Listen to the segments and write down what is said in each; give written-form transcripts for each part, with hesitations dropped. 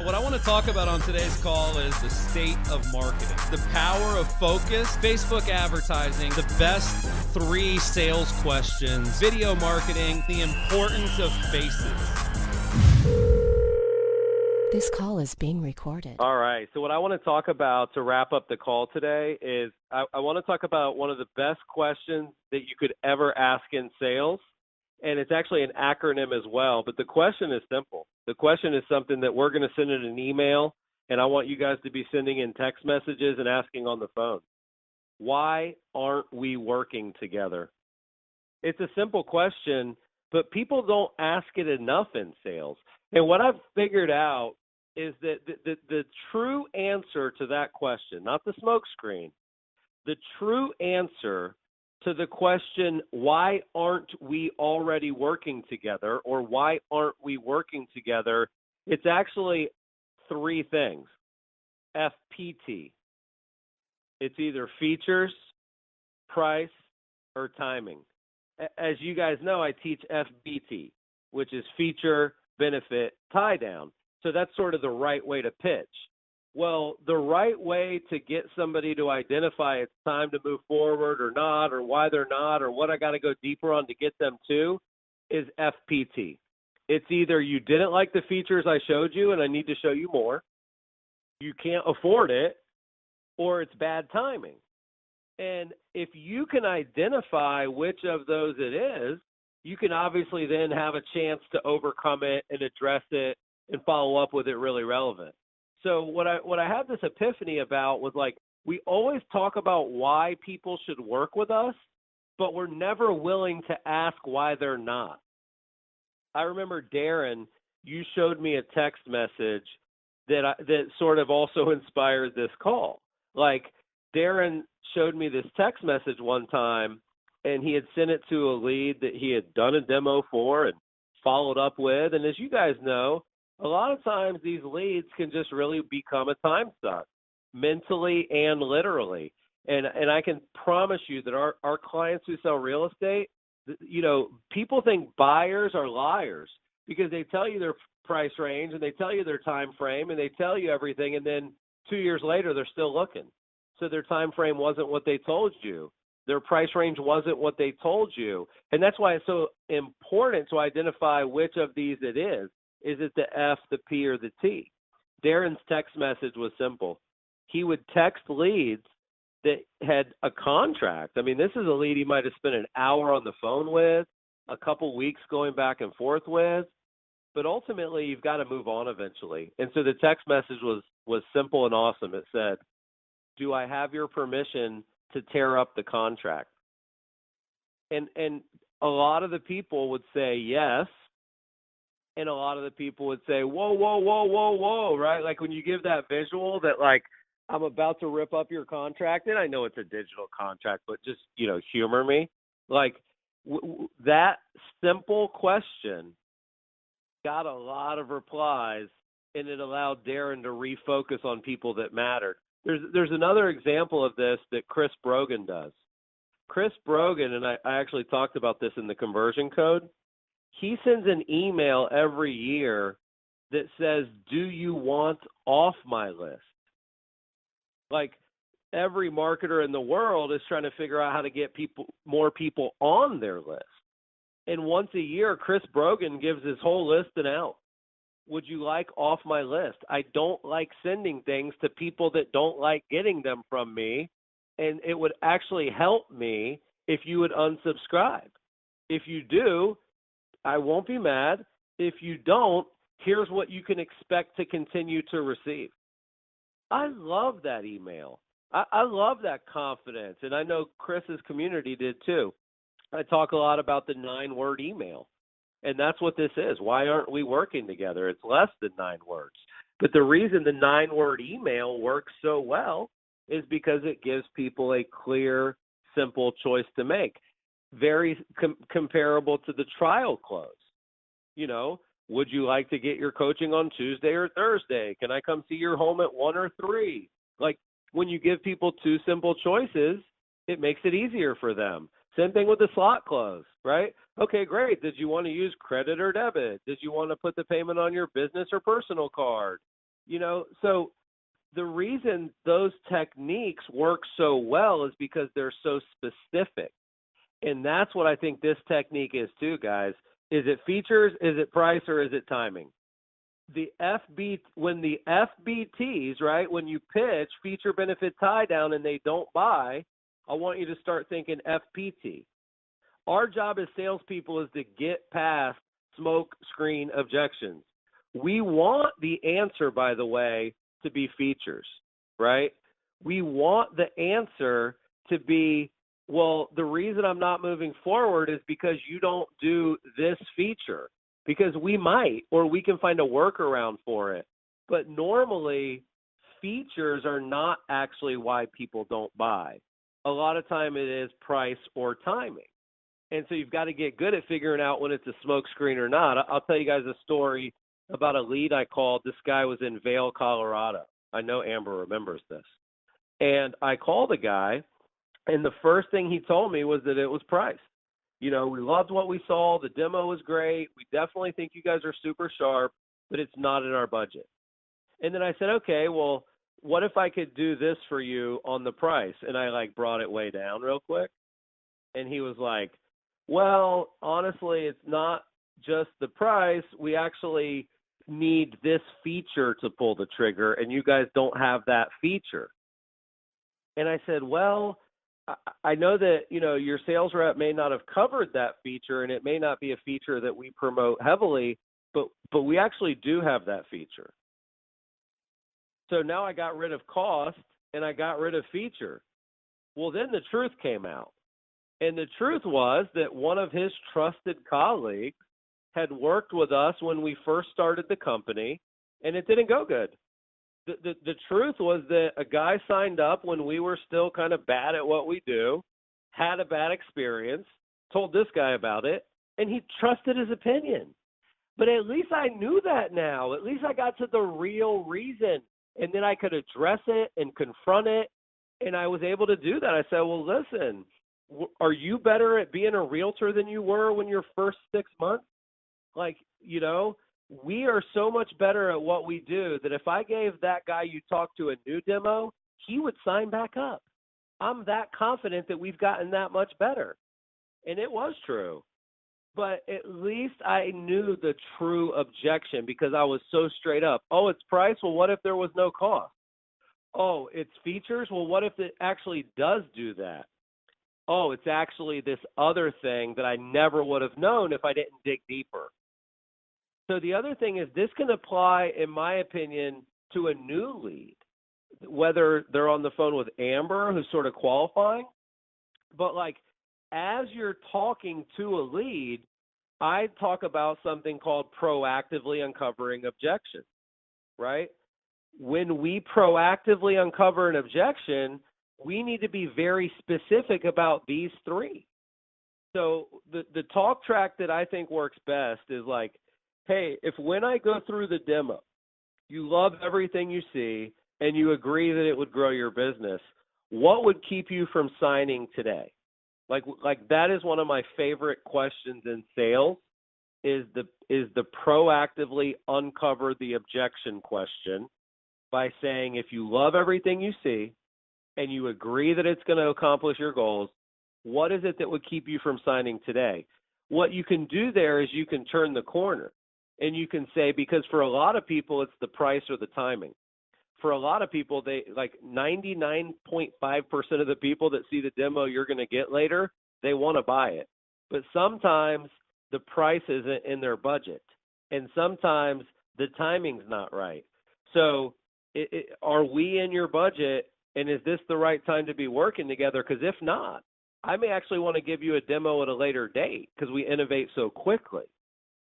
What I want to talk about on today's call is the state of marketing, the power of focus, Facebook advertising, the best 3 sales questions, video marketing, the importance of faces. This call is being recorded. All right. So what I want to talk about to wrap up the call today is I want to talk about one of the best questions that you could ever ask in sales. And it's actually an acronym as well. But the question is simple. The question is something that we're going to send in an email, and I want you guys to be sending in text messages and asking on the phone. Why aren't we working together? It's a simple question, but people don't ask it enough in sales. And what I've figured out is that the true answer to that question, not the smokescreen, the true answer to the question, why aren't we already working together, or why aren't we working together, it's actually 3 things. FPT. It's either features, price, or timing. As you guys know, I teach FBT, which is feature, benefit, tie down. So that's sort of the right way to pitch. Well, the right way to get somebody to identify it's time to move forward or not, or why they're not, or what I got to go deeper on to get them to, is FPT. It's either you didn't like the features I showed you and I need to show you more, you can't afford it, or it's bad timing. And if you can identify which of those it is, you can obviously then have a chance to overcome it and address it and follow up with it really relevant. So what I had this epiphany about was, like, we always talk about why people should work with us, but we're never willing to ask why they're not. I remember, Darren, you showed me a text message that sort of also inspired this call. Like, Darren showed me this text message one time, and he had sent it to a lead that he had done a demo for and followed up with. And as you guys know, a lot of times these leads can just really become a time suck, mentally and literally. And I can promise you that our clients who sell real estate, you know, people think buyers are liars because they tell you their price range and they tell you their time frame and they tell you everything, and then 2 years later they're still looking. So their time frame wasn't what they told you. Their price range wasn't what they told you. And that's why it's so important to identify which of these it is. Is it the F, the P, or the T? Darren's text message was simple. He would text leads that had a contract. I mean, this is a lead he might have spent an hour on the phone with, a couple weeks going back and forth with, but ultimately you've got to move on eventually. And so the text message was simple and awesome. It said, do I have your permission to tear up the contract? And a lot of the people would say yes. And a lot of the people would say, whoa, whoa, whoa, whoa, whoa, right? Like when you give that visual that, like, I'm about to rip up your contract, and I know it's a digital contract, but just, you know, humor me. Like that simple question got a lot of replies, and it allowed Darren to refocus on people that mattered. There's another example of this that Chris Brogan does. Chris Brogan, and I actually talked about this in the conversion code, he sends an email every year that says, do you want off my list? Like, every marketer in the world is trying to figure out how to get more people on their list. And once a year, Chris Brogan gives his whole list an out. Would you like off my list? I don't like sending things to people that don't like getting them from me, and it would actually help me if you would unsubscribe. If you do, I won't be mad. If you don't, here's what you can expect to continue to receive. I love that email. I love that confidence, and I know Chris's community did too. I talk a lot about the 9-word email, and that's what this is. Why aren't we working together? It's less than 9 words. But the reason the 9-word email works so well is because it gives people a clear, simple choice to make. Very comparable to the trial close. You know, would you like to get your coaching on Tuesday or Thursday? Can I come see your home at 1 or 3? Like, when you give people 2 simple choices, it makes it easier for them. Same thing with the slot close, right? Okay, great. Did you want to use credit or debit? Did you want to put the payment on your business or personal card? So the reason those techniques work so well is because they're so specific. And that's what I think this technique is too, guys. Is it features, is it price, or is it timing? When the FBTs, right, when you pitch feature benefit tie down and they don't buy, I want you to start thinking FPT. Our job as salespeople is to get past smoke screen objections. We want the answer, by the way, to be features, right? We want the answer to be, well, the reason I'm not moving forward is because you don't do this feature, because we might, or we can find a workaround for it. But normally, features are not actually why people don't buy. A lot of time it is price or timing. And so you've got to get good at figuring out when it's a smoke screen or not. I'll tell you guys a story about a lead I called. This guy was in Vail, Colorado. I know Amber remembers this. And I called the guy, and the first thing he told me was that it was price. We loved what we saw. The demo was great. We definitely think you guys are super sharp, but it's not in our budget. And then I said, okay, well, what if I could do this for you on the price? And I brought it way down real quick. And he was like, well, honestly, it's not just the price. We actually need this feature to pull the trigger, and you guys don't have that feature. And I said, well, I know that, your sales rep may not have covered that feature, and it may not be a feature that we promote heavily, but we actually do have that feature. So now I got rid of cost and I got rid of feature. Well, then the truth came out. And the truth was that one of his trusted colleagues had worked with us when we first started the company, and it didn't go good. The truth was that a guy signed up when we were still kind of bad at what we do, had a bad experience, told this guy about it, and he trusted his opinion. But at least I knew that now. At least I got to the real reason, and then I could address it and confront it, and I was able to do that. I said, well, listen, are you better at being a realtor than you were when your first 6 months? We are so much better at what we do that if I gave that guy you talked to a new demo, he would sign back up. I'm that confident that we've gotten that much better. And it was true. But at least I knew the true objection because I was so straight up. Oh, it's price? Well, what if there was no cost? Oh, it's features? Well, what if it actually does do that? Oh, it's actually this other thing that I never would have known if I didn't dig deeper. So the other thing is this can apply, in my opinion, to a new lead, whether they're on the phone with Amber, who's sort of qualifying. But as you're talking to a lead, I talk about something called proactively uncovering objections, right? When we proactively uncover an objection, we need to be very specific about these three. So the talk track that I think works best is hey, if when I go through the demo, you love everything you see and you agree that it would grow your business, what would keep you from signing today? That is one of my favorite questions in sales is the proactively uncover the objection question by saying, if you love everything you see and you agree that it's going to accomplish your goals, what is it that would keep you from signing today? What you can do there is you can turn the corner and you can say, because for a lot of people, it's the price or the timing. For a lot of people, 99.5% of the people that see the demo you're going to get later, they want to buy it. But sometimes the price isn't in their budget. And sometimes the timing's not right. So are we in your budget? And is this the right time to be working together? Because if not, I may actually want to give you a demo at a later date because we innovate so quickly.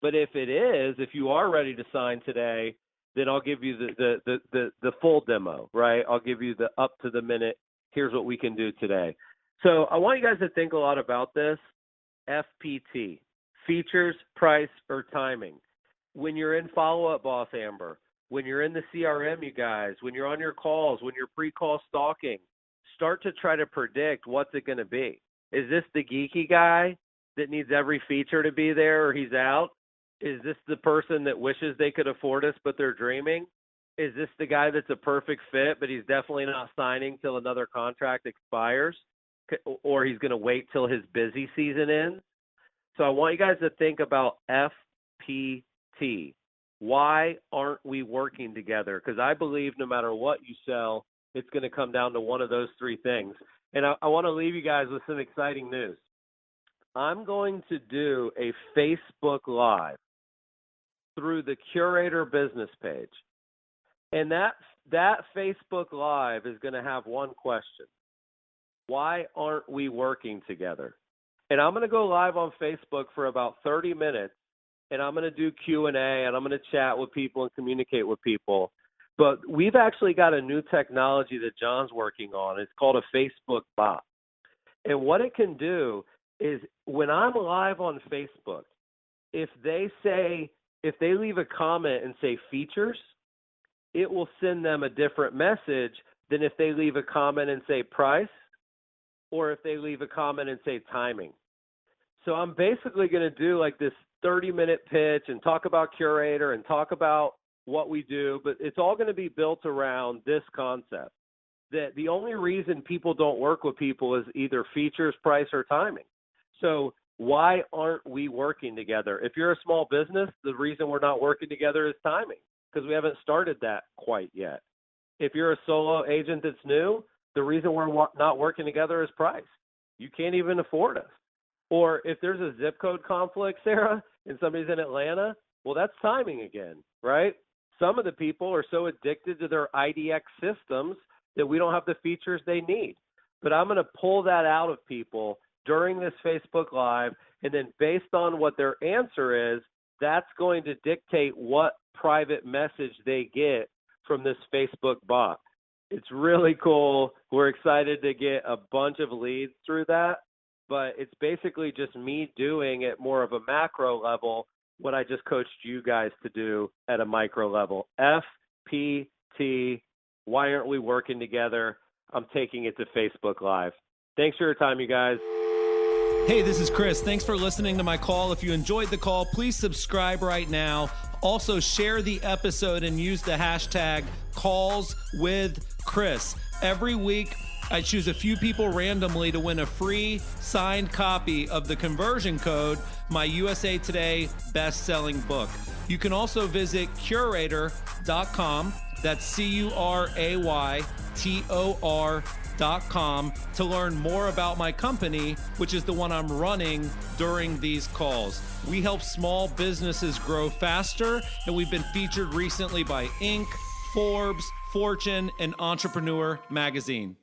But if it is, if you are ready to sign today, then I'll give you the full demo, right? I'll give you the up to the minute, here's what we can do today. So I want you guys to think a lot about this. FPT, features, price, or timing. When you're in follow-up, Boss Amber, when you're in the CRM, you guys, when you're on your calls, when you're pre-call stalking, start to try to predict what's it going to be. Is this the geeky guy that needs every feature to be there or he's out? Is this the person that wishes they could afford us but they're dreaming? is this the guy that's a perfect fit, but he's definitely not signing till another contract expires, or he's going to wait till his busy season ends? So I want you guys to think about FPT. Why aren't we working together? Because I believe no matter what you sell, it's going to come down to one of those three things. And I want to leave you guys with some exciting news. I'm going to do a Facebook Live through the Curaytor business page. And that Facebook Live is going to have one question. Why aren't we working together? And I'm going to go live on Facebook for about 30 minutes, and I'm going to do Q&A, and I'm going to chat with people and communicate with people. But we've actually got a new technology that John's working on. It's called a Facebook bot. And what it can do is when I'm live on Facebook, if they leave a comment and say features, it will send them a different message than if they leave a comment and say price, or if they leave a comment and say timing. So I'm basically going to do like this 30-minute pitch and talk about Curaytor and talk about what we do, but it's all going to be built around this concept, that the only reason people don't work with people is either features, price, or timing. So why aren't we working together? If you're a small business, the reason we're not working together is timing, because we haven't started that quite yet. If you're a solo agent that's new, the reason we're not working together is price. You can't even afford us. Or if there's a zip code conflict, Sarah, and somebody's in Atlanta, well, that's timing again, right? Some of the people are so addicted to their IDX systems that we don't have the features they need. But I'm going to pull that out of people during this Facebook Live, and then based on what their answer is, that's going to dictate what private message they get from this Facebook bot. It's really cool. We're excited to get a bunch of leads through that, but it's basically just me doing at more of a macro level what I just coached you guys to do at a micro level. FPT, why aren't we working together? I'm taking it to Facebook Live. Thanks for your time, you guys. Hey, this is Chris. Thanks for listening to my call. If you enjoyed the call, please subscribe right now. Also, share the episode and use the hashtag #CallsWithChris. Every week, I choose a few people randomly to win a free signed copy of the conversion code, my USA Today best-selling book. You can also visit Curaytor.com. That's Curaytor.com to learn more about my company, which is the one I'm running during these calls. We help small businesses grow faster, and we've been featured recently by Inc., Forbes, Fortune, and Entrepreneur Magazine.